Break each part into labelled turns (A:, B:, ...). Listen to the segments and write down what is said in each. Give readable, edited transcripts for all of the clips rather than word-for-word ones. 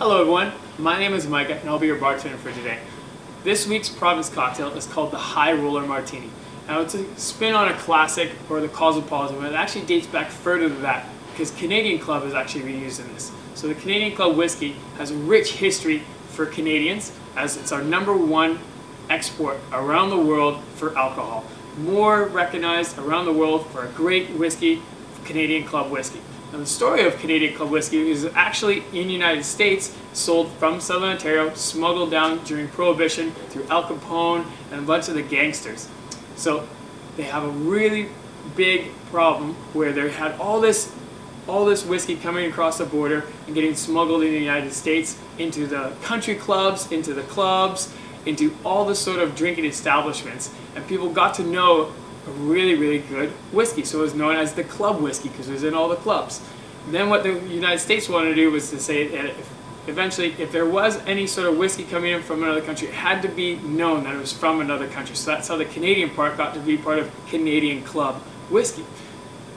A: Hello everyone, my name is Micah and I'll be your bartender for today. This week's province cocktail is called the High Roller Martini. Now it's a spin on a classic or the Cosmopolitan, but it actually dates back further than that because Canadian Club is actually reused in this. So the Canadian Club whiskey has a rich history for Canadians as it's our #1 export around the world for alcohol. More recognized around the world for a great whiskey, Canadian Club whiskey. Now the story of Canadian Club whiskey is actually in the United States, sold from Southern Ontario, smuggled down during Prohibition through Al Capone and a bunch of the gangsters. So they have a really big problem where they had all this whiskey coming across the border and getting smuggled in the United States into the country clubs, into the clubs, into all the sort of drinking establishments, and people got to know a really, really good whiskey. So it was known as the club whiskey because it was in all the clubs. Then what the United States wanted to do was to say that eventually if there was any sort of whiskey coming in from another country, it had to be known that it was from another country. So that's how the Canadian part got to be part of Canadian Club whiskey.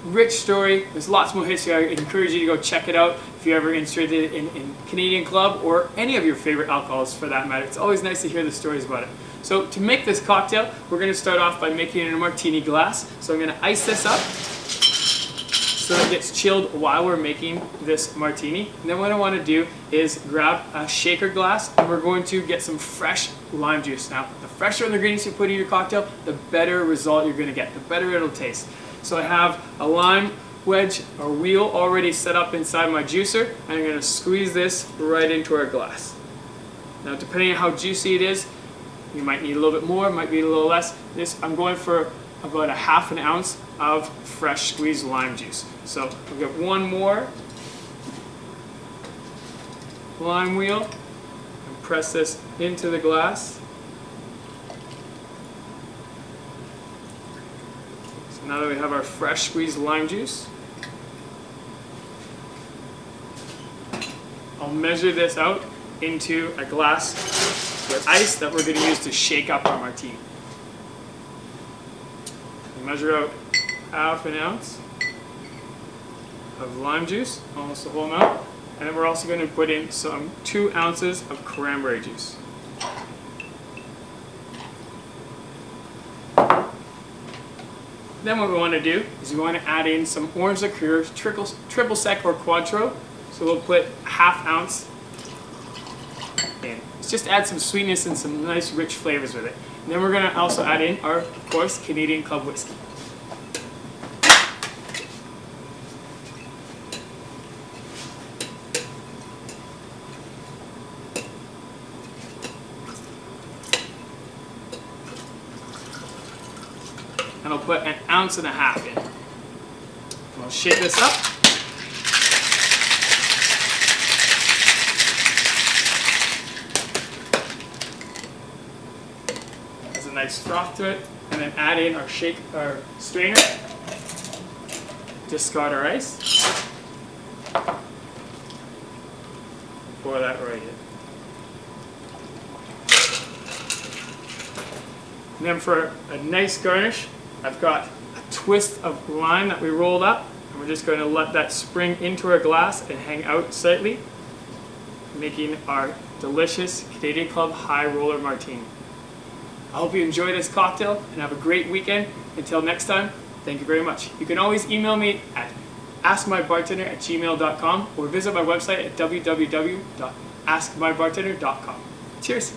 A: Rich story, there's lots more history. I encourage you to go check it out if you're ever interested in Canadian Club or any of your favorite alcohols for that matter. It's always nice to hear the stories about it. So to make this cocktail, we're going to start off by making it in a martini glass. So I'm going to ice this up so it gets chilled while we're making this martini. And then what I want to do is grab a shaker glass and we're going to get some fresh lime juice. Now, the fresher the ingredients you put in your cocktail, the better result you're going to get, the better it'll taste. So I have a lime wedge or wheel already set up inside my juicer, and I'm going to squeeze this right into our glass. Now depending on how juicy it is, you might need a little bit more, might be a little less. I'm going for about a ½ an ounce of fresh squeezed lime juice. So we'll get one more lime wheel and press this into the glass. So now that we have our fresh squeezed lime juice, I'll measure this out into a glass with ice that we're going to use to shake up our martini. Measure out ½ an ounce of lime juice, almost the whole amount, and then we're also going to put in some 2 ounces of cranberry juice. Then what we want to do is we want to add in some orange liqueur, triple sec or Cointreau. So we'll put ½ ounce in. Let's just add some sweetness and some nice rich flavors with it. And then we're going to also add in our, of course, Canadian Club whiskey. And I'll put an ounce and a half in. I'll shake this up. Nice froth to it, and then add in our strainer, discard our ice, pour that right in. And then for a nice garnish, I've got a twist of lime that we rolled up, and we're just going to let that spring into our glass and hang out slightly, making our delicious Canadian Club High Roller Martini. I hope you enjoy this cocktail and have a great weekend. Until next time, thank you very much. You can always email me at askmybartender@gmail.com or visit my website at www.askmybartender.com. Cheers!